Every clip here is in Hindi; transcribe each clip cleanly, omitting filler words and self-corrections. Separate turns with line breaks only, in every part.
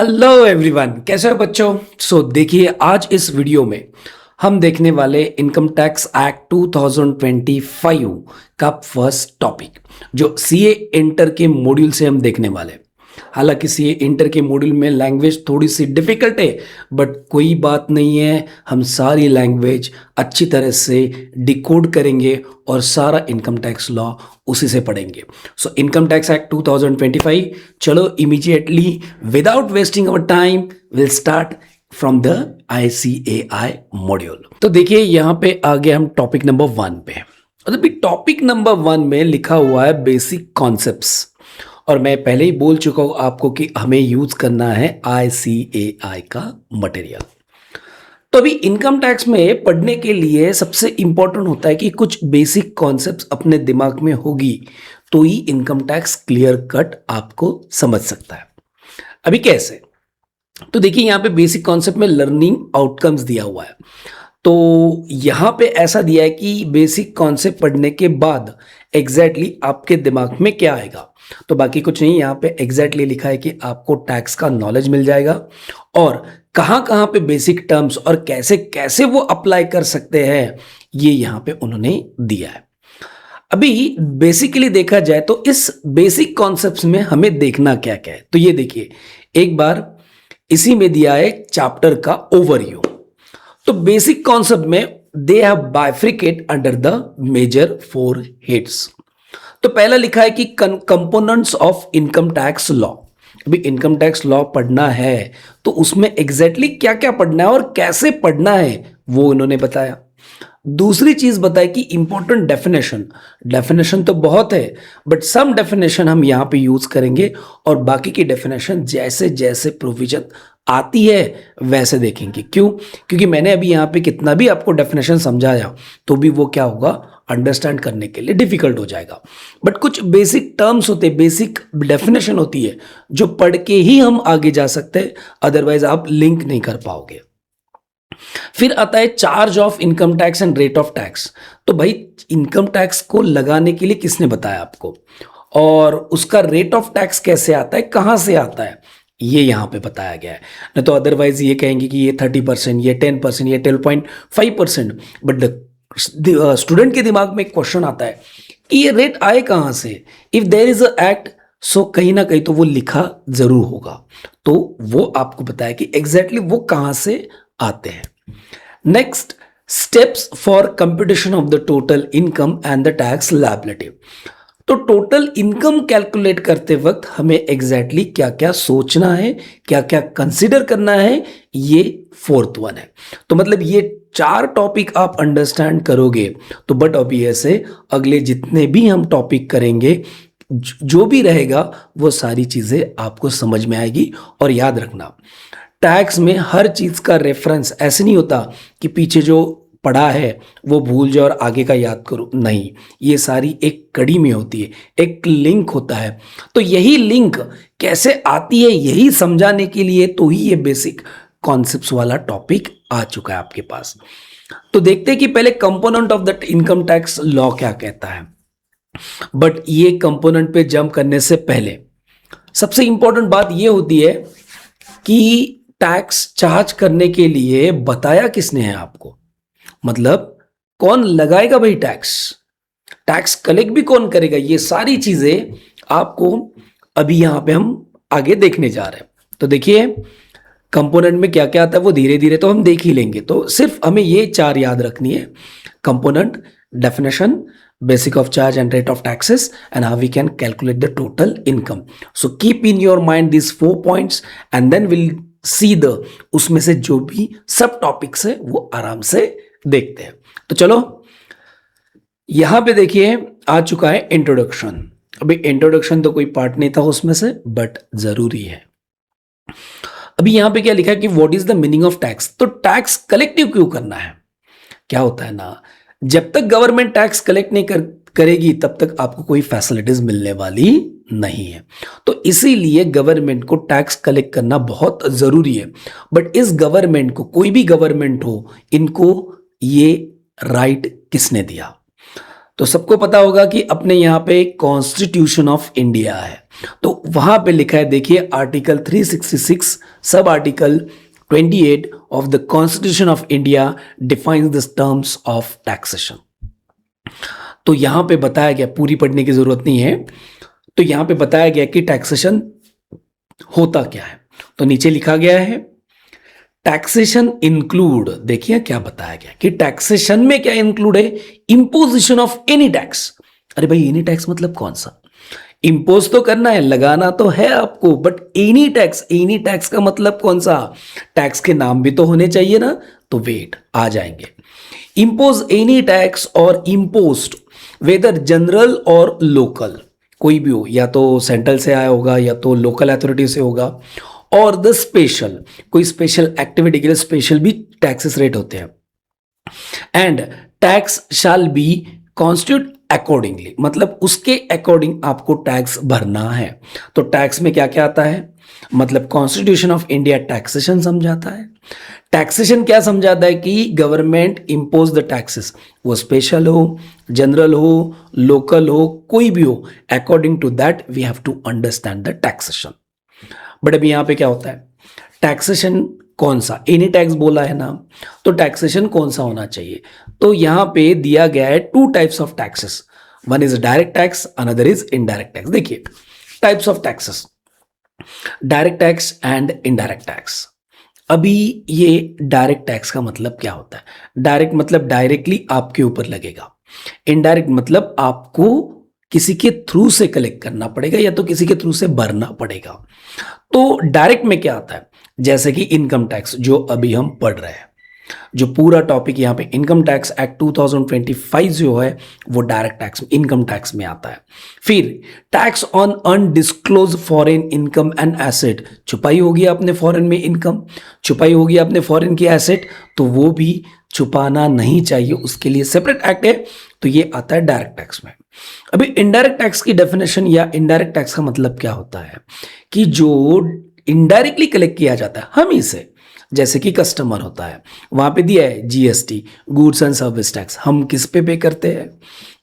हेलो एवरीवन, कैसे हो बच्चों। देखिए, आज इस वीडियो में हम देखने वाले इनकम टैक्स एक्ट 2025 का फर्स्ट टॉपिक जो सीए इंटर के मॉड्यूल से हम देखने वाले। हालांकि सीए इंटर के मॉड्यूल में लैंग्वेज थोड़ी सी डिफिकल्ट है, बट कोई बात नहीं है, हम सारी लैंग्वेज अच्छी तरह से डिकोड करेंगे और सारा इनकम टैक्स लॉ उसी से पढ़ेंगे। सो इनकम टैक्स एक्ट 2025, चलो immediately without wasting our time will start from the ICAI module. तो देखिए, यहां पे आ गए हम टॉपिक नंबर 1 पे। अभी टॉपिक नंबर 1 में लिखा हुआ है बेसिक कॉन्सेप्ट्स, और मैं पहले ही बोल चुका हूं आपको कि हमें यूज करना है ICAI का मटेरियल। तो अभी इनकम टैक्स में पढ़ने के लिए सबसे इंपॉर्टेंट होता है कि कुछ बेसिक कॉन्सेप्ट्स अपने दिमाग में होगी तो ही इनकम टैक्स क्लियर कट आपको समझ सकता है। अभी कैसे? तो देखिए, यहां पे बेसिक कॉन्सेप्ट में लर्निंग आउटकम्स दिया हुआ है। तो यहां पे ऐसा दिया है कि बेसिक कॉन्सेप्ट पढ़ने के बाद एग्जैक्टली आपके दिमाग में क्या आएगा। तो बाकी कुछ नहीं, यहां पे एग्जैक्टली लिखा है कि आपको टैक्स का नॉलेज मिल जाएगा और कहां कहां पे बेसिक टर्म्स और कैसे कैसे वो अप्लाई कर सकते हैं, ये यहां पे उन्होंने दिया है। अभी बेसिकली देखा जाए तो इस बेसिक कॉन्सेप्ट्स में हमें देखना क्या क्या है। तो ये देखिए, एक बार इसी में दिया है चैप्टर का ओवरव्यू। तो बेसिक कॉन्सेप्ट में they have bifurcate under the major 4 heads. तो पहला लिखा है कि components of income tax law. अभी इनकम टैक्स लॉ पढ़ना है तो उसमें एग्जैक्टली क्या क्या पढ़ना है और कैसे पढ़ना है वो उन्होंने बताया। दूसरी चीज बताई कि इंपॉर्टेंट डेफिनेशन। डेफिनेशन तो बहुत है, बट सम डेफिनेशन हम यहां पे यूज करेंगे और बाकी की डेफिनेशन जैसे जैसे प्रोविजन आती है वैसे देखेंगे। क्यों? क्योंकि मैंने अभी यहां पे कितना भी आपको डेफिनेशन समझाया तो भी वो क्या होगा, अंडरस्टैंड करने के लिए डिफिकल्ट हो जाएगा। बट कुछ बेसिक टर्म्स होते, बेसिक डेफिनेशन होती है जो पढ़ के ही हम आगे जा सकते हैं, अदरवाइज आप लिंक नहीं कर पाओगे। फिर आता है charge of income tax and rate of tax. तो भाई, इनकम टैक्स को लगाने के लिए किसने बताया आपको, और उसका रेट ऑफ टैक्स कैसे आता है, कहां से आता है, ये यहां पे बताया गया है। नहीं तो अदरवाइज ये कहेंगे कि ये 30%, ये 10%, ये 12.5%। बट स्टूडेंट के दिमाग में एक क्वेश्चन आता है कि ये रेट आए कहां से। If there is a act, so कहीं ना कहीं तो वो लिखा जरूर होगा। तो वो आपको बताया कि एग्जैक्टली वो कहां से आते हैं। Next, steps for computation of the total income and the tax liability. तो टोटल इनकम कैलकुलेट करते वक्त हमें एग्जैक्टली क्या क्या सोचना है, क्या क्या कंसिडर करना है, ये 4th वन है। तो मतलब ये 4 टॉपिक आप अंडरस्टैंड करोगे तो बट ऑब्वियस है अगले जितने भी हम टॉपिक करेंगे, जो भी रहेगा वो सारी चीजें आपको समझ में आएगी। और याद रखना, टैक्स में हर चीज का रेफरेंस ऐसे नहीं होता कि पीछे जो पढ़ा है वो भूल जाओ और आगे का याद करो, नहीं, ये सारी एक कड़ी में होती है, एक लिंक होता है। तो यही लिंक कैसे आती है यही समझाने के लिए तो ही ये बेसिक कॉन्सेप्ट्स वाला टॉपिक आ चुका है आपके पास। तो देखते हैं कि पहले component of the income tax law क्या कहता है। बट ये कंपोनेंट पे जंप करने से पहले सबसे इंपॉर्टेंट बात ये होती है कि टैक्स चार्ज करने के लिए बताया किसने है आपको, मतलब कौन लगाएगा भाई टैक्स, टैक्स कलेक्ट भी कौन करेगा, ये सारी चीजें आपको अभी यहां पे हम आगे देखने जा रहे हैं। तो देखिए, कंपोनेंट में क्या क्या आता है वो धीरे धीरे तो हम देख ही लेंगे। तो सिर्फ हमें ये 4 याद रखनी है: component, definition, basic of charge and rate of taxes, and how we can calculate the total income. So keep in your mind these 4 points and then we'll see the उसमें से जो भी सब टॉपिक्स है वो आराम से देखते हैं। तो चलो, यहां पे देखिए आ चुका है इंट्रोडक्शन। अभी इंट्रोडक्शन तो कोई पार्ट नहीं था उसमें से, बट जरूरी है। अभी यहां पे क्या लिखा है कि what is the meaning of tax. तो टैक्स कलेक्टिव क्यों करना है? क्या होता है ना, जब तक गवर्नमेंट टैक्स कलेक्ट नहीं करेगी तब तक आपको कोई फैसिलिटीज मिलने वाली नहीं है। तो इसीलिए गवर्नमेंट को टैक्स कलेक्ट करना बहुत जरूरी है। बट इस गवर्नमेंट को, कोई भी गवर्नमेंट हो, इनको ये राइट किसने दिया? तो सबको पता होगा कि अपने यहाँ पे कॉन्स्टिट्यूशन ऑफ इंडिया है, तो वहां पे लिखा है, देखिए article 366 sub article 28 of the constitution of India defines the terms of taxation. तो यहां पे बताया गया, पूरी पढ़ने की जरूरत नहीं है, तो यहां पे बताया गया कि टैक्सेशन होता क्या है। तो नीचे लिखा गया है टैक्सेशन इंक्लूड, देखिए क्या बताया गया कि टैक्सेशन में क्या इंक्लूड है, इंपोजिशन ऑफ एनी टैक्स। अरे भाई एनी टैक्स मतलब कौन सा, इंपोज तो करना है, लगाना तो है आपको, बट एनी टैक्स का मतलब कौन सा, टैक्स के नाम भी तो होने चाहिए ना। तो वेट आ जाएंगे, इंपोज एनी टैक्स और इंपोज्ड वेदर जनरल और लोकल, कोई भी हो, या तो सेंट्रल से आया होगा या तो लोकल अथॉरिटी से होगा, और द स्पेशल, कोई स्पेशल एक्टिविटी के लिए स्पेशल भी टैक्सेस रेट होते हैं। And tax shall be constitute accordingly, मतलब उसके अकॉर्डिंग आपको टैक्स भरना है। तो टैक्स में क्या क्या आता है, मतलब कॉन्स्टिट्यूशन ऑफ इंडिया टैक्सेशन समझाता है। टैक्सेशन क्या समझाता है कि गवर्नमेंट इंपोज द टैक्सेस, वो स्पेशल हो, जनरल हो, लोकल हो, कोई भी हो, according to that we have to understand the taxation. But अभी यहां पे क्या होता है, टैक्सेशन कौन सा, एनी टैक्स बोला है ना, तो टैक्सेशन कौन सा होना चाहिए। तो यहां पे दिया गया है two types of taxes, one is direct tax, another is indirect tax. देखिए types of taxes, direct tax and indirect tax. अभी ये डायरेक्ट टैक्स का मतलब क्या होता है, डायरेक्ट मतलब डायरेक्टली आपके ऊपर लगेगा, इनडायरेक्ट मतलब आपको किसी के थ्रू से कलेक्ट करना पड़ेगा या तो किसी के थ्रू से भरना पड़ेगा। तो डायरेक्ट में क्या आता है, जैसे कि इनकम टैक्स जो अभी हम पढ़ रहे हैं, जो पूरा टॉपिक यहाँ पे इनकम टैक्स एक्ट 2025 जो है वो डायरेक्ट टैक्स इनकम टैक्स में आता है। फिर tax on undisclosed foreign income and asset, छुपाई होगी आपने फॉरेन में इनकम, छुपाई होगी आपने फॉरेन की एसेट, तो वो भी छुपाना नहीं चाहिए, उसके लिए सेपरेट एक्ट है, तो ये आता है डायरेक्ट टैक्स में। अभी इनडायरेक्ट टैक्स की डेफिनेशन या इनडायरेक्ट टैक्स का मतलब क्या होता है कि जो इनडायरेक्टली कलेक्ट किया जाता है हम ही से, जैसे कि कस्टमर होता है, वहां पे दिया है GST, goods and service tax, हम किस पे करते हैं,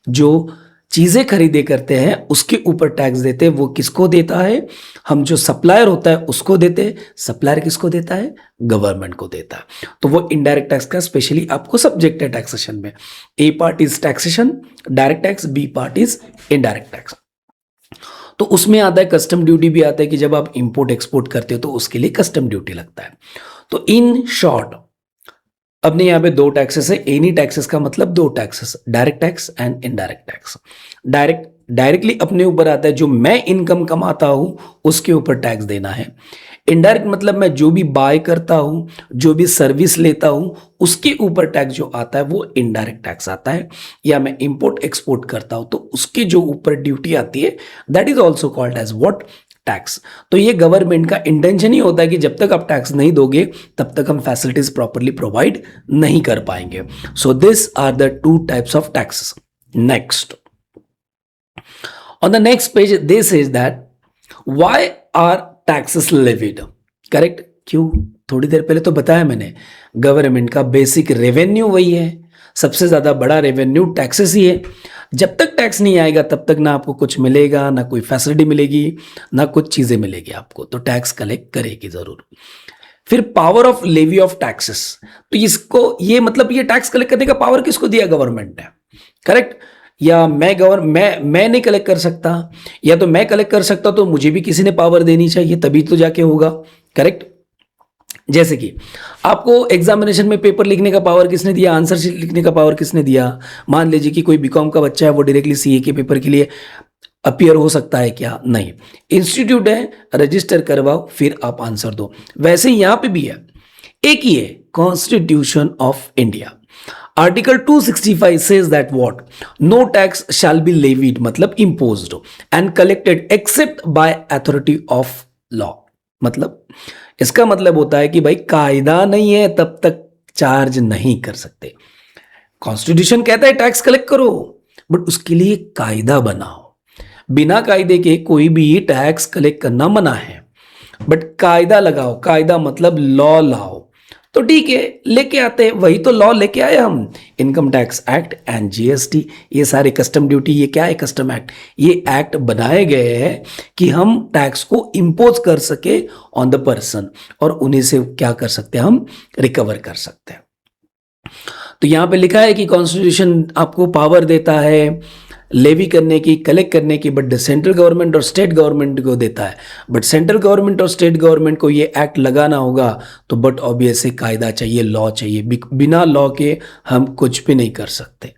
जो चीजें खरीदे करते हैं उसके ऊपर टैक्स देते हैं, वो किसको देता है, हम जो सप्लायर होता है उसको देते हैं, सप्लायर किसको देता है, गवर्नमेंट को देता है। तो वो इनडायरेक्ट टैक्स का स्पेशली आपको सब्जेक्ट है टैक्सेशन में, A part is taxation direct tax, B part is indirect tax. तो उसमें आता है कस्टम ड्यूटी भी आता है कि जब आप इंपोर्ट एक्सपोर्ट करते हो तो उसके लिए कस्टम ड्यूटी लगता है। तो इन शॉर्ट अपने यहाँ पे दो टैक्सेस है, एनी टैक्सेस का मतलब दो taxes, direct tax and indirect tax. Directly अपने ऊपर आता है, जो मैं इनकम कमाता हूं उसके ऊपर टैक्स देना है। इनडायरेक्ट मतलब मैं जो भी बाय करता हूं, जो भी सर्विस लेता हूं, उसके ऊपर टैक्स जो आता है वो इनडायरेक्ट टैक्स आता है। या मैं इंपोर्ट एक्सपोर्ट करता हूं तो उसके जो ऊपर ड्यूटी आती है that is also called as what, tax. तो ये गवर्नमेंट का इंटेंशन ही होता है कि जब तक आप टैक्स नहीं दोगे तब तक हम फैसिलिटीज प्रॉपरली प्रोवाइड नहीं कर पाएंगे। So this are the two types of taxes. Next on the next page they says that why are taxes levied, correct, क्यों, थोड़ी देर पहले तो बताया मैंने, गवर्नमेंट का बेसिक रेवेन्यू वही है, सबसे ज्यादा बड़ा रेवेन्यू टैक्सेस ही है। जब तक टैक्स नहीं आएगा तब तक ना आपको कुछ मिलेगा, ना कोई फैसिलिटी मिलेगी, ना कुछ चीजें मिलेगी आपको, तो टैक्स कलेक्ट करेगी जरूर। फिर power of levy of taxes, तो इसको ये मतलब ये टैक्स कलेक्ट करने का पावर किसको दिया, गवर्नमेंट ने, करेक्ट। या मैं नहीं कलेक्ट कर सकता, या तो मैं कलेक्ट कर सकता तो मुझे भी किसी ने पावर देनी चाहिए तभी तो जाके होगा, करेक्ट। जैसे कि आपको एग्जामिनेशन में पेपर लिखने का पावर किसने दिया, आंसर शीट लिखने का पावर किसने दिया। मान लीजिए कि कोई बीकॉम का बच्चा है, वो डायरेक्टली सीए के पेपर के लिए अपीयर हो सकता है क्या, नहीं, इंस्टीट्यूट है, रजिस्टर करवाओ फिर आप आंसर दो। वैसे ही यहां पे भी है, एक ही है, constitution of India article 265 says that what, no tax shall be levied मतलब imposed and collected except by authority of law। मतलब इसका मतलब होता है कि भाई कायदा नहीं है तब तक चार्ज नहीं कर सकते। कॉन्स्टिट्यूशन कहता है टैक्स कलेक्ट करो, बट उसके लिए कायदा बनाओ। बिना कायदे के कोई भी टैक्स कलेक्ट करना मना है, बट कायदा लगाओ, कायदा मतलब लॉ लाओ, तो ठीक है, लेके आते हैं, वही तो लॉ लेके आए हम, income tax act and GST, ये सारे कस्टम ड्यूटी, ये क्या है कस्टम एक्ट, ये एक्ट बनाए गए हैं कि हम टैक्स को इम्पोज कर सके ऑन द पर्सन और उन्हीं से क्या कर सकते हैं, हम रिकवर कर सकते हैं। तो यहां पे लिखा है कि कॉन्स्टिट्यूशन आपको पावर देता है लेवी करने की, कलेक्ट करने की, बट सेंट्रल गवर्नमेंट और स्टेट गवर्नमेंट को देता है। बट सेंट्रल गवर्नमेंट और स्टेट गवर्नमेंट को ये एक्ट लगाना होगा तो बट ऑब्वियसली कायदा चाहिए, लॉ चाहिए। बिना लॉ के हम कुछ भी नहीं कर सकते,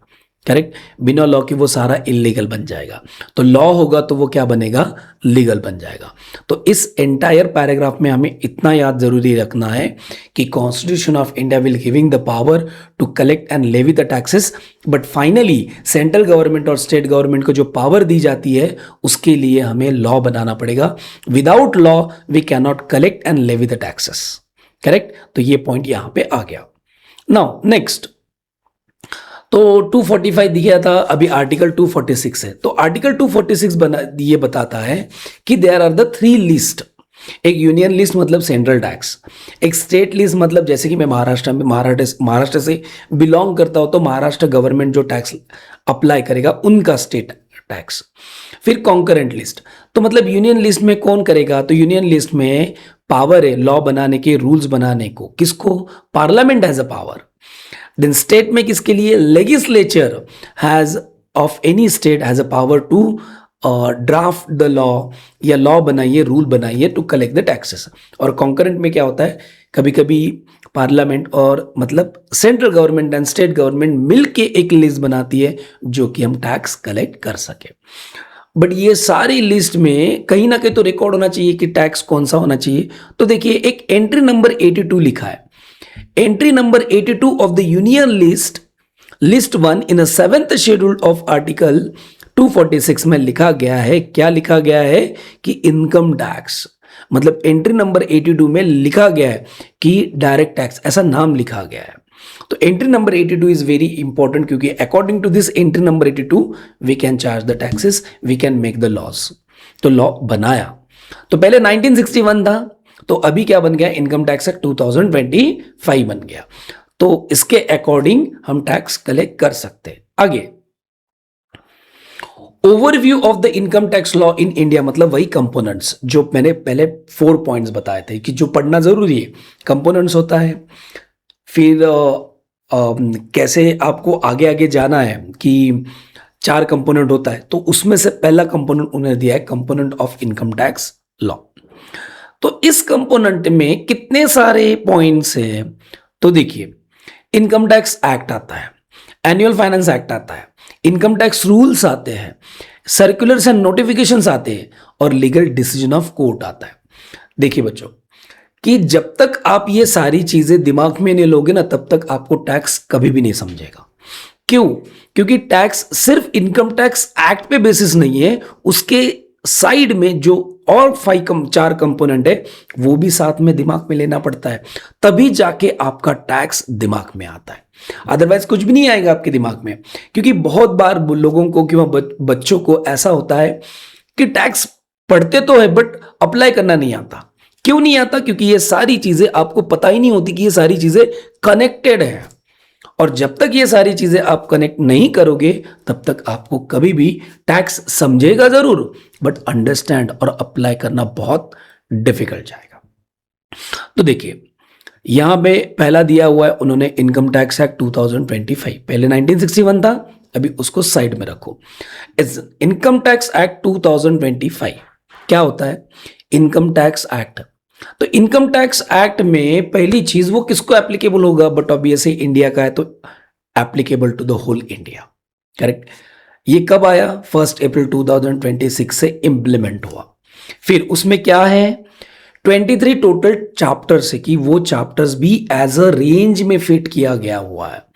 करेक्ट। बिना लॉ के वो सारा इलीगल बन जाएगा, तो लॉ होगा तो वो क्या बनेगा, लीगल बन जाएगा। तो इस एंटायर पैराग्राफ में हमें इतना याद जरूरी रखना है कि constitution of India will giving the power to collect and levy the taxes, but finally central government और स्टेट गवर्नमेंट को जो पावर दी जाती है उसके लिए हमें लॉ बनाना पड़ेगा। Without law we can not collect and levy the taxes, correct. तो ये पॉइंट यहां पे आ गया। नाउ नेक्स्ट, तो 245 दिया था, अभी आर्टिकल 246 है। तो आर्टिकल 246 ये बताता है कि देयर आर द 3 लिस्ट। एक यूनियन लिस्ट मतलब सेंट्रल टैक्स, एक स्टेट लिस्ट मतलब जैसे कि मैं महाराष्ट्र से बिलोंग करता हूं तो महाराष्ट्र गवर्नमेंट जो टैक्स अप्लाई करेगा उनका स्टेट टैक्स। फिर कॉन्करेंट लिस्ट, तो मतलब यूनियन लिस्ट में कौन करेगा, तो यूनियन लिस्ट में पावर है लॉ बनाने के, रूल्स बनाने को, किसको, parliament has a power. Then state में किसके लिए, legislature has of any state has a power to draft the law, या लॉ बनाइए, रूल बनाइए टू कलेक्ट द टैक्सेस। और कॉन्करेंट में क्या होता है, कभी कभी पार्लियामेंट और मतलब central government and state government मिलके एक लिस्ट बनाती है जो कि हम टैक्स कलेक्ट कर सके। बट ये सारी लिस्ट में कहीं ना कहीं तो रिकॉर्ड होना चाहिए कि टैक्स कौन सा होना चाहिए। तो देखिए एक एंट्री नंबर 82 लिखा है, entry number 82 of the union list 1 in 7th schedule of article 246 में लिखा गया है, क्या लिखा गया है कि इनकम टैक्स, मतलब एंट्री नंबर 82 में लिखा गया है कि डायरेक्ट टैक्स, ऐसा नाम लिखा गया है। तो entry number 82 is very important क्योंकि according to this entry number 82 we can charge the taxes, we can make the loss. तो लॉ बनाया, तो पहले 1961 था, तो अभी क्या बन गया, इनकम टैक्स एक्ट 2025 बन गया। तो इसके अकॉर्डिंग हम टैक्स कलेक्ट कर सकते हैं। आगे overview of the income tax law in India, मतलब वही कंपोनेंट्स जो मैंने पहले 4 पॉइंट्स बताए थे कि जो पढ़ना जरूरी है। कंपोनेंट्स होता है, फिर कैसे आपको आगे आगे जाना है कि 4 कंपोनेंट होता है, तो उसमें से पहला कंपोनेंट उन्होंने दिया है component of income tax law. तो इस कंपोनेंट में कितने सारे पॉइंट्स हैं, तो देखिए इनकम टैक्स एक्ट आता है, एनुअल फाइनेंस एक्ट आता है, इनकम टैक्स रूल्स आते हैं, सर्कुलर्स एंड नोटिफिकेशंस आते हैं और लीगल डिसीजन ऑफ कोर्ट आता है। देखिए बच्चों कि जब तक आप ये सारी चीजें दिमाग में नहीं लोगे ना तब तक आपको टैक्स कभी भी नहीं समझेगा। क्यों, क्योंकि टैक्स सिर्फ इनकम टैक्स एक्ट पे बेसिस नहीं है, उसके साइड में जो और 4 कंपोनेंट है वो भी साथ में दिमाग में लेना पड़ता है, तभी जाके आपका टैक्स दिमाग में आता है। अदरवाइज कुछ भी नहीं आएगा आपके दिमाग में। क्योंकि बहुत बार लोगों को क्यों बच्चों को ऐसा होता है कि टैक्स पढ़ते तो है बट अप्लाई करना नहीं आता। क्यों नहीं आता, क्योंकि ये सारी चीजें आपको पता ही नहीं होती कि ये सारी चीजें कनेक्टेड है। और जब तक ये सारी चीजें आप कनेक्ट नहीं करोगे तब तक आपको कभी भी टैक्स समझेगा जरूर बट अंडरस्टैंड और अप्लाई करना बहुत डिफिकल्ट जाएगा। तो देखिए यहां पे पहला दिया हुआ है उन्होंने इनकम टैक्स एक्ट 2025, पहले 1961 था, अभी उसको साइड में रखो। इनकम टैक्स एक्ट 2025 क्या होता है, इनकम टैक्स एक्ट। तो इनकम टैक्स एक्ट में पहली चीज वो किसको एप्लीकेबल होगा, बट ऑब्वियसली इंडिया का है तो applicable to the whole India, correct. ये कब आया, 1 अप्रैल 2026 से इंप्लीमेंट हुआ। फिर उसमें क्या है 23 टोटल चैप्टर्स है कि वो चैप्टर्स भी एज अ रेंज में फिट किया गया हुआ है।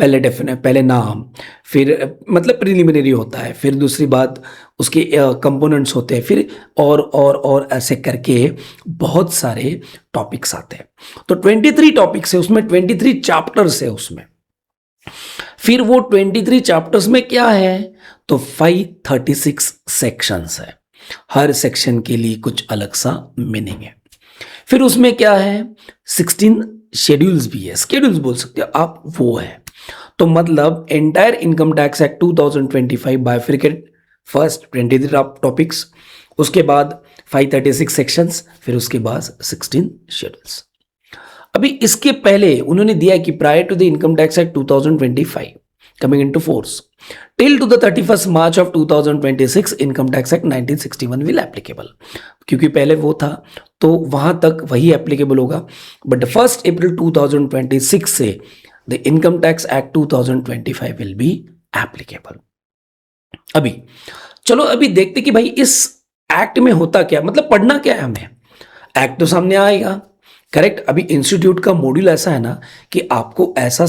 पहले नाम, फिर मतलब प्रिलिमिनरी होता है, फिर दूसरी बात उसके कंपोनेंट्स होते हैं, फिर और ऐसे करके बहुत सारे टॉपिक्स आते हैं। तो 23 टॉपिक्स है उसमें, 23 चैप्टर्स है उसमें। फिर वो 23 चैप्टर्स में क्या है, तो 536 सेक्शंस है, हर सेक्शन के लिए कुछ अलग सा मीनिंग है। फिर उसमें क्या है, 16 शेड्यूल्स भी है, स्केड्यूल्स बोल सकते हो आप, वो है। तो मतलब entire income tax act 2025 bifurcate, first 23 topics, उसके बाद 536 सेक्शंस, फिर उसके बाद 16 शेड्यूल्स। अभी इसके पहले उन्होंने दिया कि prior to the income tax act 2025 coming into force till to the 31st March of 2026 income tax act 1961 will applicable, क्योंकि पहले वो था तो वहां तक वही एप्लीकेबल होगा, बट 1 अप्रैल 2026 से the income tax act 2025 will be applicable. अभी चलो अभी देखते कि भाई इस एक्ट में होता क्या, मतलब पढ़ना क्या है हमें। एक्ट तो सामने आएगा, करेक्ट। अभी इंस्टीट्यूट का मॉड्यूल ऐसा है ना कि आपको ऐसा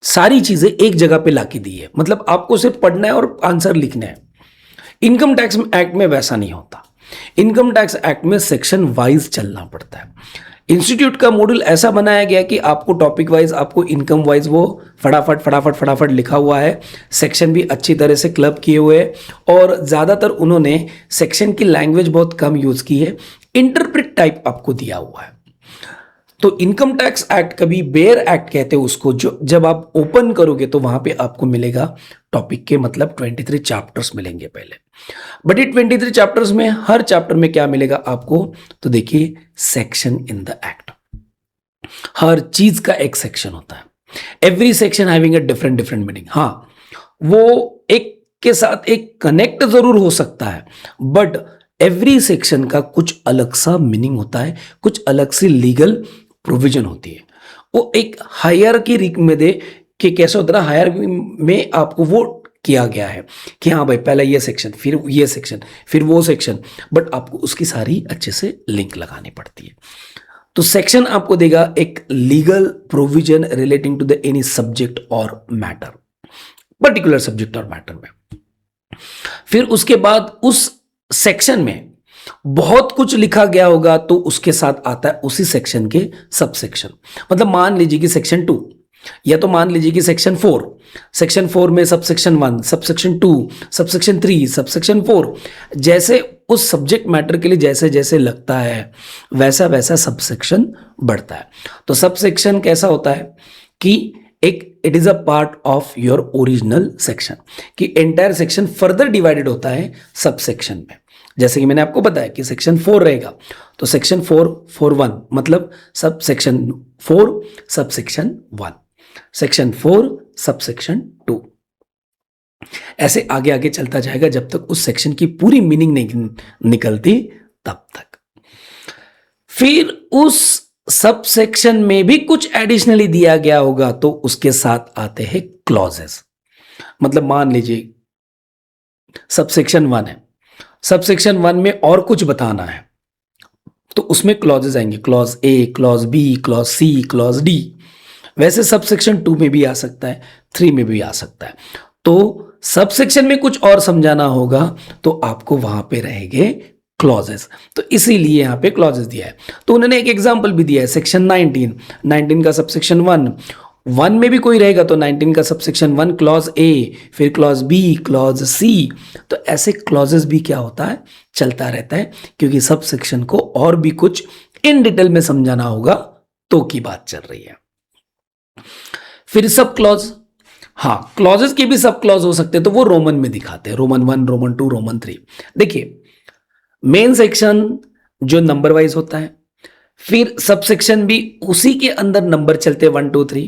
सारी चीजें एक जगह पे लाके दी है, मतलब आपको सिर्फ पढ़ना है और आंसर लिखना है। इनकम टैक्स एक्ट में वैसा नहीं होता। इनकम टैक्स एक्ट में सेक्शन वाइज चलना पड़ता है। इंस्टीट्यूट का मॉड्यूल ऐसा बनाया गया कि आपको टॉपिक वाइज, आपको इनकम वाइज वो फटाफट लिखा हुआ है, सेक्शन भी अच्छी तरह से क्लब किए हुए हैं, और ज़्यादातर उन्होंने सेक्शन की लैंग्वेज बहुत कम यूज़ की है, इंटरप्रेट टाइप आपको दिया हुआ है। तो इनकम टैक्स एक्ट, कभी बेयर एक्ट कहते हैं उसको, जो जब आप ओपन करोगे तो वहां पे आपको मिलेगा टॉपिक के मतलब 23 चैप्टर्स मिलेंगे पहले। बट ये 23 चैप्टर्स में हर चैप्टर में क्या मिलेगा आपको, तो देखिए सेक्शन इन द एक्ट, हर चीज का एक सेक्शन होता है, every section having a different meaning. हाँ, वो एक के साथ एक कनेक्ट जरूर हो सकता है, बट एवरी सेक्शन का कुछ अलग सा मीनिंग होता है, कुछ अलग सी लीगल प्रोविजन होती है। वो एक हायरार्की में दे कि कैसे होता है, हायरार्की में आपको वो किया गया है कि हाँ भाई पहला ये सेक्शन, फिर ये सेक्शन, फिर वो सेक्शन, बट आपको उसकी सारी अच्छे से लिंक लगानी पड़ती है। तो सेक्शन आपको देगा एक legal provision relating to the any subject और मैटर, पर्टिकुलर सब्जेक्ट और मैटर में। फिर उसके बाद उस सेक्शन में बहुत कुछ लिखा गया होगा तो उसके साथ आता है उसी सेक्शन के सब सेक्शन। मतलब मान लीजिए कि सेक्शन 2, या तो मान लीजिए कि सेक्शन 4, सेक्शन 4 में sub section 1, sub section 2, sub section 3, sub section 4, जैसे उस सब्जेक्ट मैटर के लिए जैसे जैसे लगता है वैसा वैसा सब सेक्शन बढ़ता है। तो सब सेक्शन कैसा होता है कि एक it is a part of your original section, कि एंटायर सेक्शन फर्दर डिवाइडेड होता है सब सेक्शन में। जैसे कि मैंने आपको बताया कि सेक्शन 4 रहेगा तो सेक्शन 4(1) मतलब sub section 4 sub section 1, section 4 sub section 2, ऐसे आगे आगे चलता जाएगा जब तक उस सेक्शन की पूरी मीनिंग नहीं निकलती तब तक। फिर उस सब सेक्शन में भी कुछ एडिशनली दिया गया होगा तो उसके साथ आते हैं क्लॉजेस। मतलब मान लीजिए सब सेक्शन 1 है, सब सेक्शन 1 में और कुछ बताना है तो उसमें क्लॉजेस आएंगे, clause A, clause B, clause C, clause D. वैसे सब सेक्शन 2 में भी आ सकता है, 3 में भी आ सकता है। तो सब सेक्शन में कुछ और समझाना होगा तो आपको वहां पे रहेंगे क्लॉजेस, तो इसीलिए यहां पे क्लॉजेस दिया है। तो उन्होंने एक एग्जांपल भी दिया है, सेक्शन 19 का सबसेक्शन 1 में भी कोई रहेगा तो 19 का सबसेक्शन 1 क्लॉज ए, फिर क्लॉज बी, क्लॉज सी। तो ऐसे क्लॉजेस भी क्या होता है, चलता रहता है, क्योंकि सब सेक्शन को और भी कुछ इन डिटेल में समझाना होगा तो की बात चल रही है। फिर सब क्लॉज, हाँ क्लॉजेस के भी सब क्लॉज हो सकते हैं, तो वो रोमन में दिखाते हैं, रोमन 1, रोमन 2, रोमन 3। देखिए मेन सेक्शन जो नंबर वाइज होता है, फिर सबसेक्शन भी उसी के अंदर नंबर चलते हैं 1 2 3,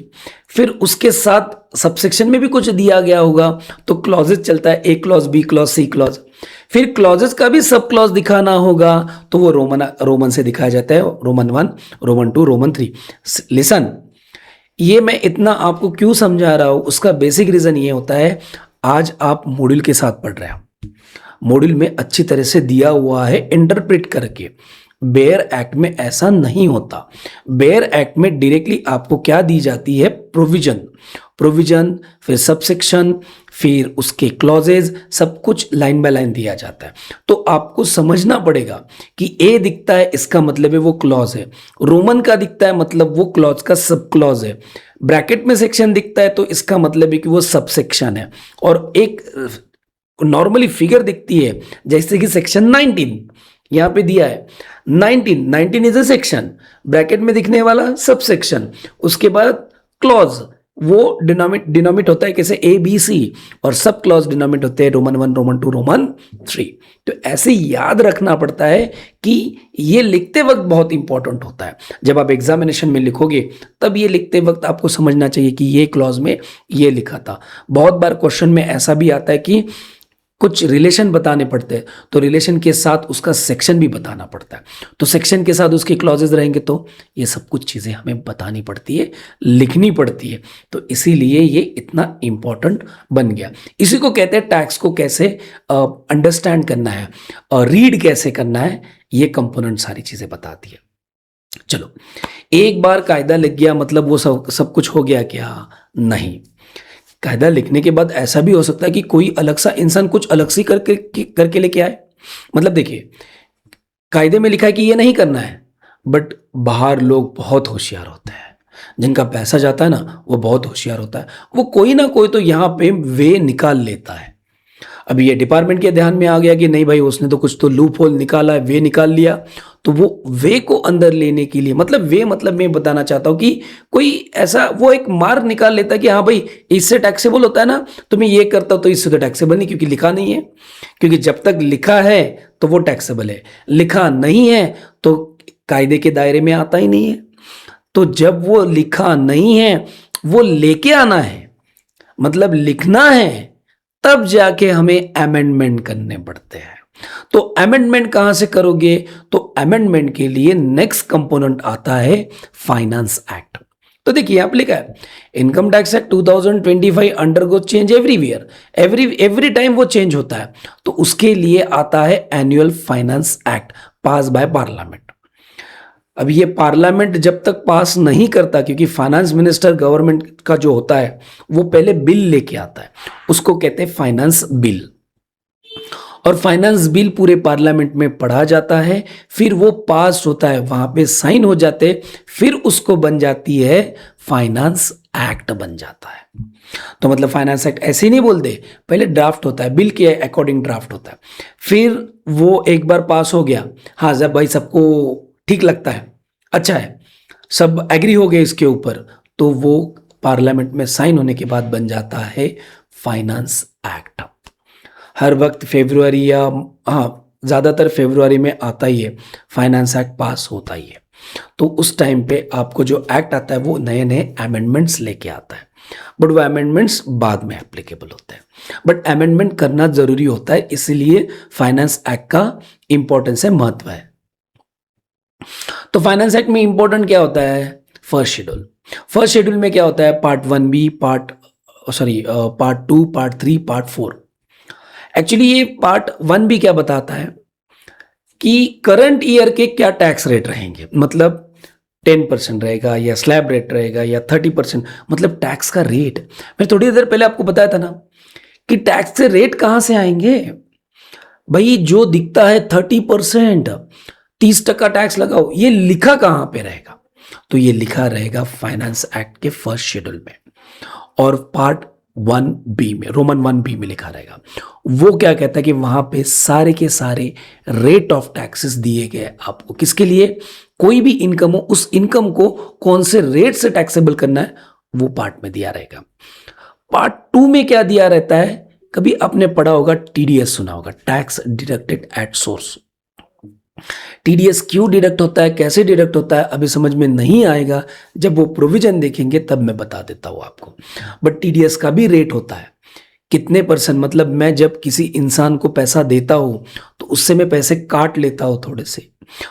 फिर उसके साथ सबसेक्शन में भी कुछ दिया गया होगा तो क्लॉजेस चलता है, A clause, B clause, C clause. फिर क्लॉजेस का भी सब क्लॉज दिखाना होगा तो वो रोमन से दिखाया जाता है, रोमन 1, रोमन 2, रोमन 3। लिसन, ये मैं इतना आपको क्यों समझा रहा हूं, उसका बेसिक रीजन ये होता है, आज आप मॉड्यूल के साथ पढ़ रहे हैं, मॉड्यूल में अच्छी तरह से दिया हुआ है इंटरप्रेट करके। बेयर एक्ट में ऐसा नहीं होता। बेयर एक्ट में डायरेक्टली आपको क्या दी जाती है, प्रोविजन, फिर सबसेक्शन, फिर उसके क्लॉजेज, सब कुछ लाइन बाय लाइन दिया जाता है। तो आपको समझना पड़ेगा कि ए दिखता है इसका मतलब है वो क्लॉज है, रोमन का दिखता है मतलब वो क्लॉज का सब क्लॉज है, ब्रैकेट में सेक्शन दिखता है तो इसका मतलब है कि वो सब सेक्शन है, और एक नॉर्मली फिगर दिखती है जैसे कि सेक्शन 19 यहां पे दिया है, 19 इज अ सेक्शन, ब्रैकेट में दिखने वाला सब सेक्शन, उसके बाद क्लॉज, वो डिनोमिनेट होता है कैसे, ए बी सी, और सब क्लॉज डिनोमिनेट होते हैं रोमन 1, रोमन 2, रोमन 3। तो ऐसे याद रखना पड़ता है कि ये लिखते वक्त बहुत इंपॉर्टेंट होता है। जब आप एग्जामिनेशन में लिखोगे तब ये लिखते वक्त आपको समझना चाहिए कि ये क्लॉज में ये लिखा था। बहुत बार क्वेश्चन में ऐसा भी आता है कि कुछ रिलेशन बताने पड़ते हैं, तो रिलेशन के साथ उसका सेक्शन भी बताना पड़ता है, तो सेक्शन के साथ उसके क्लॉजेज रहेंगे, तो ये सब कुछ चीज़ें हमें बतानी पड़ती है, लिखनी पड़ती है। तो इसीलिए ये इतना इंपॉर्टेंट बन गया। इसी को कहते हैं टैक्स को कैसे अंडरस्टैंड करना है और रीड कैसे करना है, ये कंपोनेंट सारी चीज़ें बताती है। चलो, एक बार कायदा लिख गया मतलब वो सब कुछ हो गया क्या? नहीं। कायदा लिखने के बाद ऐसा भी हो सकता है कि कोई अलग सा इंसान कुछ अलग सी करके लेके आए। मतलब देखिए, कायदे में लिखा है कि ये नहीं करना है, बट बाहर लोग बहुत होशियार होते हैं, जिनका पैसा जाता है ना वो बहुत होशियार होता है, वो कोई ना कोई तो यहाँ पे वे निकाल लेता है। अभी ये डिपार्टमेंट के ध्यान में आ गया कि नहीं भाई उसने तो कुछ तो लूप होल निकाला है, वे निकाल लिया, तो वो वे को अंदर लेने के लिए, मतलब वे मतलब मैं बताना चाहता हूं कि कोई ऐसा वो एक मार्ग निकाल लेता है कि हाँ भाई इससे टैक्सेबल होता है ना, तो मैं ये करता हूं, तो इससे तो टैक्सेबल नहीं, क्योंकि लिखा नहीं है। क्योंकि जब तक लिखा है तो वो टैक्सेबल है, लिखा नहीं है तो कायदे के दायरे में आता ही नहीं है। तो जब वो लिखा नहीं है, वो लेके आना है, मतलब लिखना है, तब जाके हमें अमेंडमेंट करने पड़ते हैं। तो अमेंडमेंट कहां से करोगे? तो अमेंडमेंट के लिए नेक्स्ट कंपोनेंट आता है फाइनेंस एक्ट। तो देखिए यहां पर लिखा है income tax act 2025 undergo change everywhere, every time वो चेंज होता है। तो उसके लिए आता है annual finance act pass by parliament. अब ये पार्लियामेंट जब तक पास नहीं करता, क्योंकि फाइनेंस मिनिस्टर गवर्नमेंट का जो होता है वो पहले बिल लेके आता है, उसको कहते हैं फाइनेंस बिल, और फाइनेंस बिल पूरे पार्लियामेंट में पढ़ा जाता है, फिर वो पास होता है, वहां पे साइन हो जाते, फिर उसको बन जाती है फाइनेंस एक्ट बन जाता है। तो मतलब फाइनेंस एक्ट ऐसे ही नहीं बोलते, पहले ड्राफ्ट होता है, बिल के अकॉर्डिंग ड्राफ्ट होता है, फिर वो एक बार पास हो गया, हाँ जब भाई सबको ठीक लगता है, अच्छा है, सब एग्री हो गए इसके ऊपर, तो वो पार्लियामेंट में साइन होने के बाद बन जाता है फाइनेंस एक्ट। हर वक्त फरवरी या हाँ ज़्यादातर फरवरी में आता ही है, फाइनेंस एक्ट पास होता ही है। तो उस टाइम पे आपको जो एक्ट आता है वो नए नए अमेंडमेंट्स लेके आता है, बट वो अमेंडमेंट्स बाद में एप्लीकेबल होते हैं, बट अमेंडमेंट करना जरूरी होता है, इसीलिए फाइनेंस एक्ट का इंपॉर्टेंस है, महत्व है। तो फाइनेंस एक्ट में इंपॉर्टेंट क्या होता है? First schedule. फर्स्ट शेड्यूल में क्या होता है? Part 1B, part 2, part 3, part 4। Actually ये पार्ट 1B क्या बताता है कि करंट ईयर के क्या टैक्स रेट रहेंगे, मतलब 10% रहेगा या स्लैब रेट रहेगा या 30%, मतलब टैक्स का रेट। मैं थोड़ी देर पहले आपको बताया था ना कि टैक्स के रेट कहां से आएंगे भाई, जो दिखता है 30%, 30% टैक्स लगाओ, ये लिखा कहां पे रहेगा? तो ये लिखा रहेगा फाइनेंस एक्ट के फर्स्ट शेड्यूल में, और पार्ट 1B में, रोमन 1B में लिखा रहेगा। वो क्या कहता है कि वहां पे सारे के सारे रेट ऑफ टैक्सेस दिए गए आपको, किसके लिए? कोई भी इनकम हो, उस इनकम को कौन से रेट से टैक्सेबल करना है वो पार्ट में दिया रहेगा। पार्ट 2 में क्या दिया रहता है? कभी आपने पढ़ा होगा, TDS सुना होगा, tax deducted at source. TDS क्यों डिडक्ट होता है, कैसे डिडक्ट होता है, अभी समझ में नहीं आएगा, जब वो प्रोविजन देखेंगे तब मैं बता देता हूं आपको। बट TDS का भी रेट होता है, कितने %, मतलब मैं जब किसी इंसान को पैसा देता हूं तो उससे मैं पैसे काट लेता हूं थोड़े से,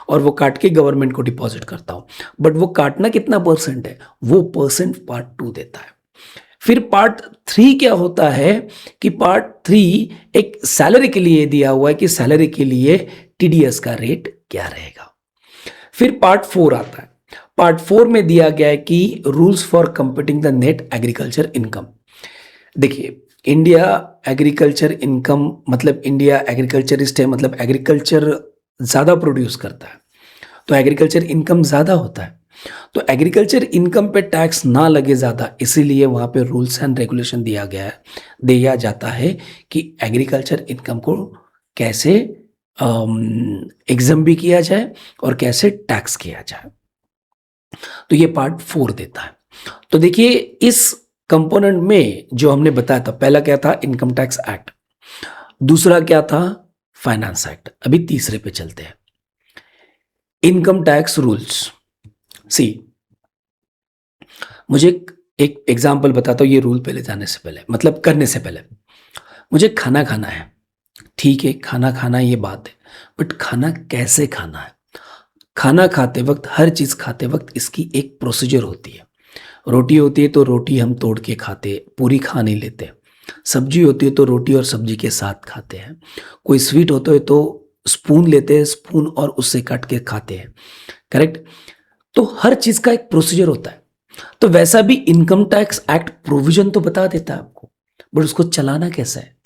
और वो काट के गवर्नमेंट को डिपॉजिट करता हूं, बट वो काटना कितना % है, वो % पार्ट 2 देता है। फिर पार्ट 3 क्या होता है कि पार्ट 3 एक सैलरी के लिए दिया हुआ है कि सैलरी के लिए TDS का रेट क्या रहेगा। फिर पार्ट 4 आता है, पार्ट 4 में दिया गया है कि rules for computing the net agriculture income. देखिए इंडिया एग्रीकल्चर इनकम, मतलब इंडिया एग्रीकल्चरिस्ट है, मतलब एग्रीकल्चर ज़्यादा प्रोड्यूस करता है, तो एग्रीकल्चर इनकम ज़्यादा होता है, तो एग्रीकल्चर इनकम पे टैक्स ना लगे ज़्यादा, इसीलिए वहाँ पे रूल्स एंड रेगुलेशन दिया जाता है कि एग्रीकल्चर इनकम को कैसे एग्जाम भी किया जाए और कैसे टैक्स किया जाए। तो ये पार्ट 4 देता है। तो देखिए इस कंपोनेंट में जो हमने बताया था, पहला क्या था, इनकम टैक्स एक्ट, दूसरा क्या था, फाइनेंस एक्ट। अभी तीसरे पे चलते हैं, इनकम टैक्स रूल्स। सी, मुझे एक एग्जांपल बताता हूं, ये रूल पहले जाने से पहले, मतलब करने से पहले। मुझे खाना खाना है, ठीक है, खाना खाना ये बात है, बट खाना कैसे खाना है? खाना खाते वक्त, हर चीज खाते वक्त इसकी एक प्रोसीजर होती है। रोटी होती है तो रोटी हम तोड़ के खाते, पूरी खा नहीं लेते। सब्जी होती है तो रोटी और सब्जी के साथ खाते हैं। कोई स्वीट होता है तो स्पून लेते हैं, स्पून और उससे काट के खाते हैं, करेक्ट? तो हर चीज का एक प्रोसीजर होता है। तो वैसा भी इनकम टैक्स एक्ट प्रोविजन तो बता देता है आपको, बट उसको चलाना कैसा है?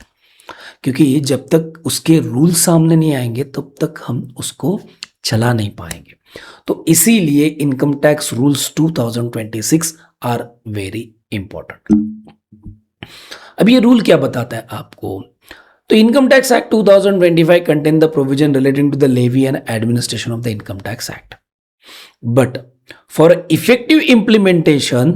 क्योंकि जब तक उसके रूल सामने नहीं आएंगे तब तक हम उसको चला नहीं पाएंगे। तो इसीलिए income tax rules 2026 are very important. अब ये रूल क्या बताता है आपको? तो income tax act 2025 contain the provision relating to the levy and administration of the income tax act, but for effective implementation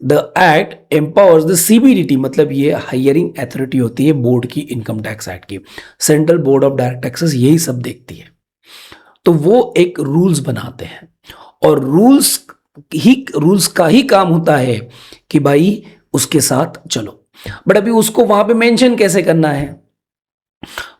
the act empowers the CBDT, मतलब ये हायरिंग अथॉरिटी होती है बोर्ड की, इनकम टैक्स एक्ट की, central board of direct taxes, यही सब देखती है। तो वो एक रूल्स बनाते हैं और रूल्स का ही काम होता है कि भाई उसके साथ चलो। बट अभी उसको वहां पे मेंशन कैसे करना है?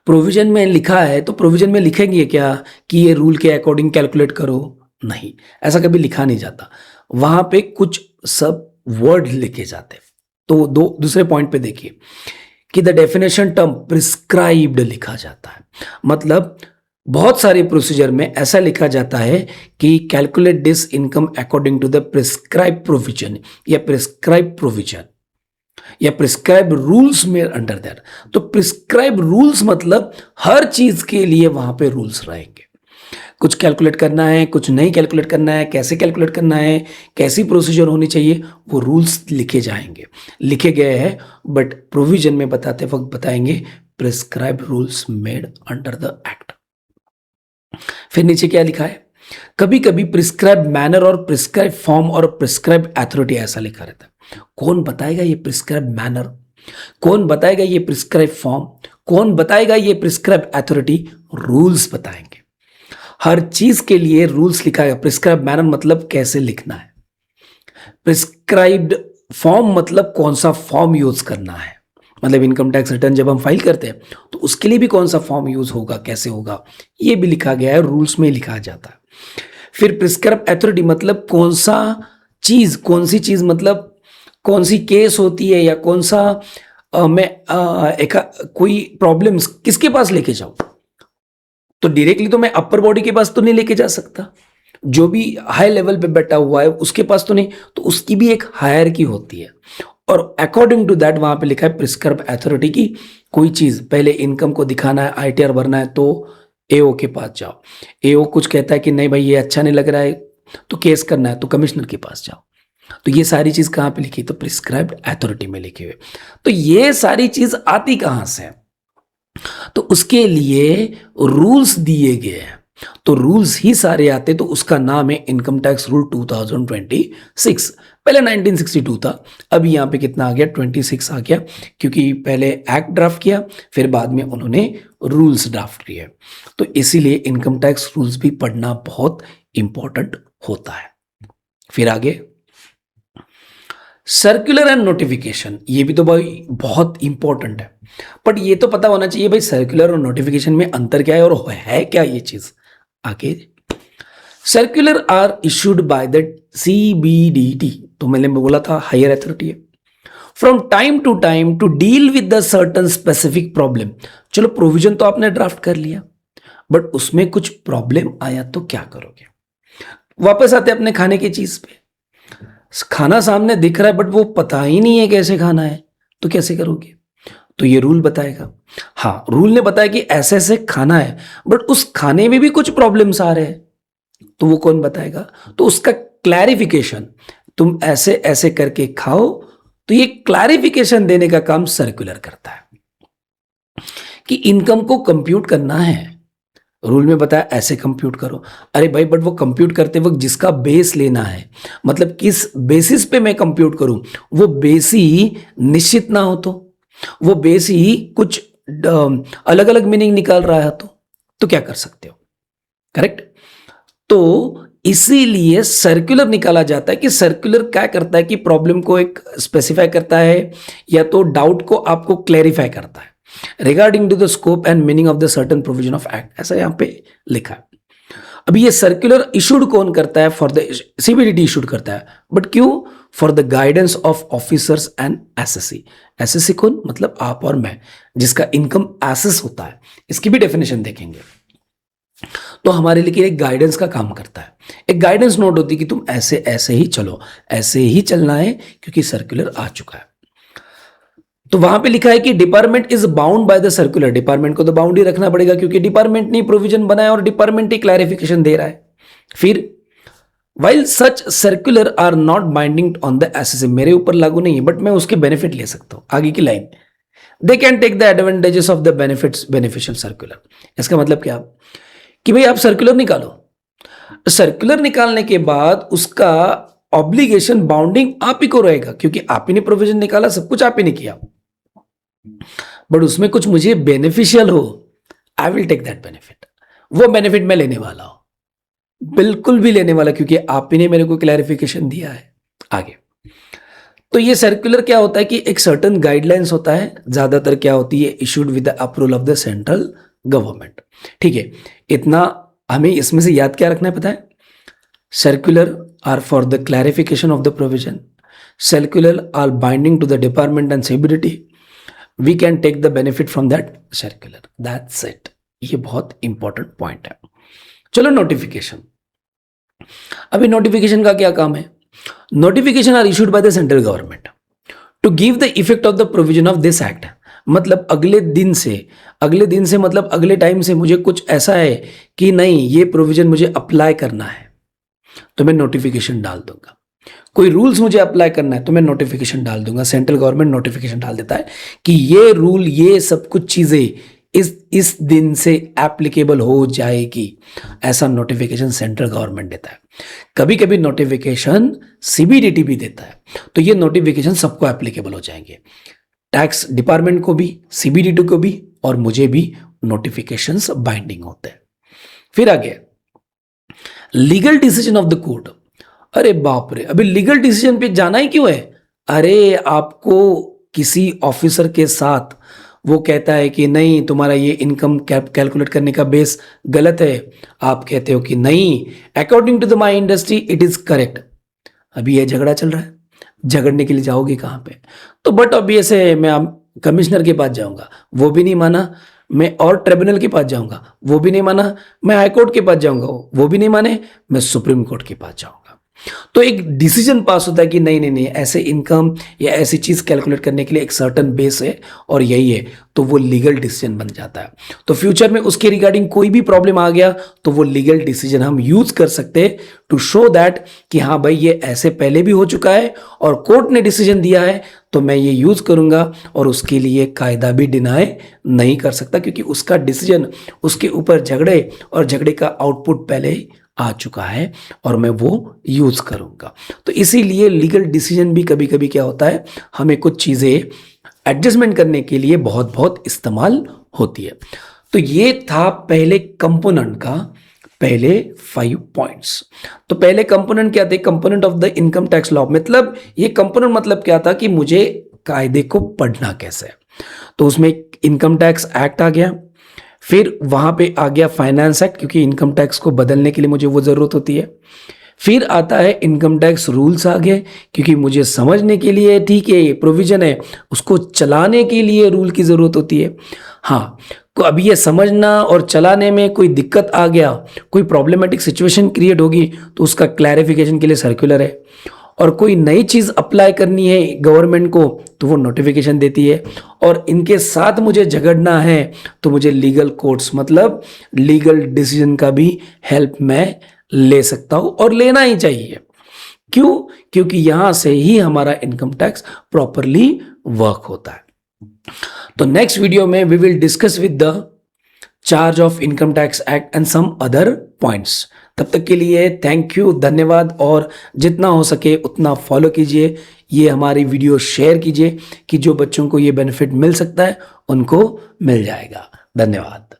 प्रोविजन में लिखा है तो प्रोविजन में लिखेंगे क्या कि ये रूल के अकॉर्डिंग कैलकुलेट करो? नहीं, ऐसा कभी लिखा नहीं जाता। वहां पे कुछ सब वर्ड लिखे जाते हैं। तो दूसरे पॉइंट पे देखिए कि द डेफिनेशन टर्म प्रिस्क्राइब्ड लिखा जाता है, मतलब बहुत सारे प्रोसीजर में ऐसा लिखा जाता है कि calculate this income according to the prescribe provision या प्रिस्क्राइब प्रोविजन या प्रिस्क्राइब रूल्स में अंडर दैट। तो प्रिस्क्राइब रूल्स मतलब हर चीज के लिए वहां पे रूल्स रहेंगे। कुछ कैलकुलेट करना है, कुछ नहीं कैलकुलेट करना है, कैसे कैलकुलेट करना है, कैसी प्रोसीजर होनी चाहिए, वो रूल्स लिखे जाएंगे, लिखे गए हैं। बट प्रोविजन में बताते वक्त बताएंगे prescribe rules made under the act. फिर नीचे क्या लिखा है? कभी कभी प्रिस्क्राइब मैनर और प्रिस्क्राइब फॉर्म और प्रिस्क्राइब अथॉरिटी ऐसा लिखा रहता है। कौन बताएगा ये प्रिस्क्राइब मैनर? कौन बताएगा ये प्रिस्क्राइब फॉर्म? कौन बताएगा ये प्रिस्क्राइब अथॉरिटी? रूल्स बताएंगे। हर चीज के लिए रूल्स लिखा है। प्रिस्क्राइब मैनर मतलब कैसे लिखना है, प्रिस्क्राइब्ड फॉर्म मतलब कौन सा फॉर्म यूज करना है, मतलब इनकम टैक्स रिटर्न जब हम फाइल करते हैं तो उसके लिए भी कौन सा फॉर्म यूज होगा, कैसे होगा, ये भी लिखा गया है, रूल्स में लिखा जाता है। फिर प्रिस्क्राइब अथॉरिटी मतलब कौन सी चीज मतलब कौन सी केस होती है या कौन सा कोई प्रॉब्लम्स किसके पास लेके जाऊं। तो डायरेक्टली तो मैं अपर बॉडी के पास तो नहीं लेके जा सकता, जो भी हाई लेवल पे बैठा हुआ है उसके पास तो नहीं, तो उसकी भी एक हायरार्की होती है। और अकॉर्डिंग टू दैट वहां पे लिखा है प्रिस्क्राइब अथॉरिटी की कोई चीज पहले इनकम को दिखाना है, आईटीआर भरना है तो एओ के पास जाओ। एओ कुछ कहता है कि नहीं भाई ये अच्छा नहीं लग रहा है तो केस करना है तो कमिश्नर के पास जाओ। तो ये सारी चीज कहां पे लिखी? तो प्रिस्क्राइब्ड अथॉरिटी में लिखे हुए। तो ये सारी चीज आती कहां से? तो उसके लिए रूल्स दिए गए हैं। तो रूल्स ही सारे आते, तो उसका नाम है इनकम टैक्स रूल 2026। पहले 1962 था, अभी यहां पे कितना आ गया? 26 आ गया, क्योंकि पहले एक्ट ड्राफ्ट किया फिर बाद में उन्होंने रूल्स ड्राफ्ट किए। तो इसीलिए इनकम टैक्स रूल्स भी पढ़ना बहुत इंपॉर्टेंट होता है। फिर आगे सर्कुलर एंड नोटिफिकेशन, ये भी तो भाई बहुत इंपॉर्टेंट है। बट ये तो पता होना चाहिए भाई सर्कुलर और नोटिफिकेशन में अंतर क्या है और है क्या ये चीज। आगे circular are issued by the CBDT, तो मैंने बोला था हायर अथॉरिटी है, from time to deal with the certain specific problem. चलो प्रोविजन तो आपने ड्राफ्ट कर लिया, बट उसमें कुछ प्रॉब्लम आया तो क्या करोगे? वापस आते अपने खाने की चीज पे। खाना सामने दिख रहा है बट वो पता ही नहीं है कैसे खाना है, तो कैसे करोगे? तो ये रूल बताएगा। हाँ, रूल ने बताया कि ऐसे ऐसे खाना है, बट उस खाने में भी कुछ प्रॉब्लम्स आ रहे हैं, तो वो कौन बताएगा? तो उसका क्लैरिफिकेशन, तुम ऐसे ऐसे करके खाओ, तो ये क्लैरिफिकेशन देने का काम सर्कुलर करता है कि इनकम को कंप्यूट करना है, रूल में बताया ऐसे कंप्यूट करो। अरे भाई बट वो कंप्यूट करते वक्त जिसका बेस लेना है, मतलब किस बेसिस पे मैं कंप्यूट करूं, वो बेस ही निश्चित ना हो वो बेस ही कुछ अलग अलग मीनिंग निकाल रहा है तो क्या कर सकते हो, करेक्ट। तो इसीलिए सर्कुलर निकाला जाता है कि सर्कुलर क्या करता है कि प्रॉब्लम को एक स्पेसिफाई करता है या तो डाउट को आपको क्लैरिफाई करता है regarding to the scope and meaning of the certain provision of act, ऐसा यहां पे लिखा है। अभी ये सर्कुलर इशूड कौन करता है, फॉर द सीबीडीटी इशूड करता है, बट क्यों, for the guidance of officers and SSC. SSC कौन, मतलब आप और मैं, जिसका इनकम एसेस होता है, इसकी भी डेफिनेशन देखेंगे। तो हमारे लिए एक गाइडेंस का काम करता है, एक गाइडेंस नोट होती है कि तुम ऐसे ऐसे ही चलो, ऐसे ही चलना है क्योंकि सर्कुलर आ चुका है। तो वहां पे लिखा है कि department is bound by the circular, department को तो बाउंड ही रखना पड़ेगा क्योंकि डिपार्टमेंट ने प्रोविजन बनाया और डिपार्टमेंट ही क्लैरिफिकेशन दे रहा है। फिर while such circular are not binding on the assessee, मेरे ऊपर लागू नहीं है बट मैं उसके बेनिफिट ले सकता हूं। आगे की line, they can take the advantages of the benefits beneficial circular. इसका मतलब क्या कि भाई आप सर्कुलर निकालो, सर्कुलर निकालने के बाद उसका ऑब्लिगेशन बाउंडिंग आप ही को रहेगा क्योंकि आप ही ने प्रोविजन निकाला, सब कुछ आप ही ने किया, बट उसमें कुछ मुझे बेनिफिशियल हो, I will take that benefit. वो बेनिफिट मैं लेने वाला हूं, बिल्कुल भी लेने वाला, क्योंकि आप ही ने मेरे को क्लैरिफिकेशन दिया है। आगे तो ये सर्कुलर क्या होता है कि एक सर्टन गाइडलाइंस होता है, ज्यादातर क्या होती है issued with the approval of the central government. ठीक है, इतना हमें इसमें से याद क्या रखना है पता है, circular are for the clarification of the provision, circular are binding to the department and civility, we can take the benefit from that circular, that's it. ये बहुत इंपॉर्टेंट पॉइंट है। चलो नोटिफिकेशन, अभी नोटिफिकेशन का क्या काम है, notification are issued by the central government to give the effect of the provision of this act, मतलब अगले दिन से मतलब अगले टाइम से मुझे कुछ ऐसा है कि नहीं ये प्रोविजन मुझे अप्लाई करना है तो मैं नोटिफिकेशन डाल दूंगा, कोई रूल्स मुझे अप्लाई करना है तो मैं नोटिफिकेशन डाल दूंगा। सेंट्रल गवर्नमेंट नोटिफिकेशन डाल देता है कि ये रूल, ये सब कुछ चीजें इस दिन से एप्लीकेबल हो जाएगी, ऐसा नोटिफिकेशन सेंट्रल गवर्नमेंट देता है। कभी कभी नोटिफिकेशन सीबीडीटी भी देता है, तो ये नोटिफिकेशन सबको एप्लीकेबल हो जाएंगे, टैक्स डिपार्टमेंट को भी, सीबीडीटी को भी, और मुझे भी नोटिफिकेशंस बाइंडिंग होते हैं। फिर आगे legal decision of the court, अरे बाप रे, अभी लीगल डिसीजन पे जाना ही क्यों है, अरे आपको किसी ऑफिसर के साथ वो कहता है कि नहीं तुम्हारा ये इनकम कैलकुलेट करने का बेस गलत है, आप कहते हो कि नहीं according to the my industry it is correct, अभी ये झगड़ा चल रहा है, झगड़ने के लिए जाओगे कहां पे, तो बट अभी ऐसे मैं कमिश्नर के पास जाऊंगा, वो भी नहीं माना, मैं और ट्रिब्यूनल के पास जाऊंगा, वो भी नहीं माना, मैं हाई कोर्ट के पास जाऊंगा, वो भी नहीं माने, मैं सुप्रीम कोर्ट के पास जाऊंगा। तो एक डिसीजन पास होता है कि नहीं नहीं नहीं ऐसे इनकम या ऐसी चीज कैलकुलेट करने के लिए एक सर्टन बेस है और यही है, तो वो लीगल डिसीजन बन जाता है। तो फ्यूचर में उसके रिगार्डिंग कोई भी प्रॉब्लम आ गया तो वो लीगल डिसीजन हम यूज कर सकते हैं टू शो दैट कि हाँ भाई ये ऐसे पहले भी हो चुका है और कोर्ट ने डिसीजन दिया है तो मैं ये यूज करूंगा, और उसके लिए कायदा भी डिनाई नहीं कर सकता क्योंकि उसका डिसीजन, उसके ऊपर झगड़े और झगड़े का आउटपुट पहले आ चुका है और मैं वो यूज करूंगा। तो इसीलिए लीगल डिसीजन भी कभी कभी क्या होता है, हमें कुछ चीजें एडजस्टमेंट करने के लिए बहुत बहुत इस्तेमाल होती है। तो ये था पहले कंपोनेंट का पहले 5 पॉइंट्स। तो पहले कंपोनेंट क्या थे, component of the income tax law, मतलब ये कंपोनेंट मतलब क्या था कि मुझे कायदे को पढ़ना कैसे है, तो उसमें इनकम टैक्स एक्ट आ गया, फिर वहां पे आ गया फाइनेंस एक्ट क्योंकि इनकम टैक्स को बदलने के लिए मुझे वो जरूरत होती है, फिर आता है इनकम टैक्स रूल्स आ गए क्योंकि मुझे समझने के लिए ठीक है ये प्रोविजन है, उसको चलाने के लिए रूल की जरूरत होती है। हाँ, तो अभी ये समझना और चलाने में कोई दिक्कत आ गया, कोई प्रॉब्लमेटिक सिचुएशन क्रिएट होगी तो उसका क्लैरिफिकेशन के लिए सर्कुलर है, और कोई नई चीज अप्लाई करनी है गवर्नमेंट को तो वो नोटिफिकेशन देती है, और इनके साथ मुझे झगड़ना है तो मुझे लीगल कोर्ट्स मतलब लीगल डिसीजन का भी हेल्प मैं ले सकता हूं और लेना ही चाहिए। क्यों? क्योंकि यहां से ही हमारा इनकम टैक्स प्रॉपरली वर्क होता है। तो नेक्स्ट वीडियो में we will discuss with the charge of income tax act and some other points. तब तक के लिए थैंक यू, धन्यवाद, और जितना हो सके उतना फॉलो कीजिए, ये हमारी वीडियो शेयर कीजिए कि जो बच्चों को ये बेनिफिट मिल सकता है उनको मिल जाएगा। धन्यवाद।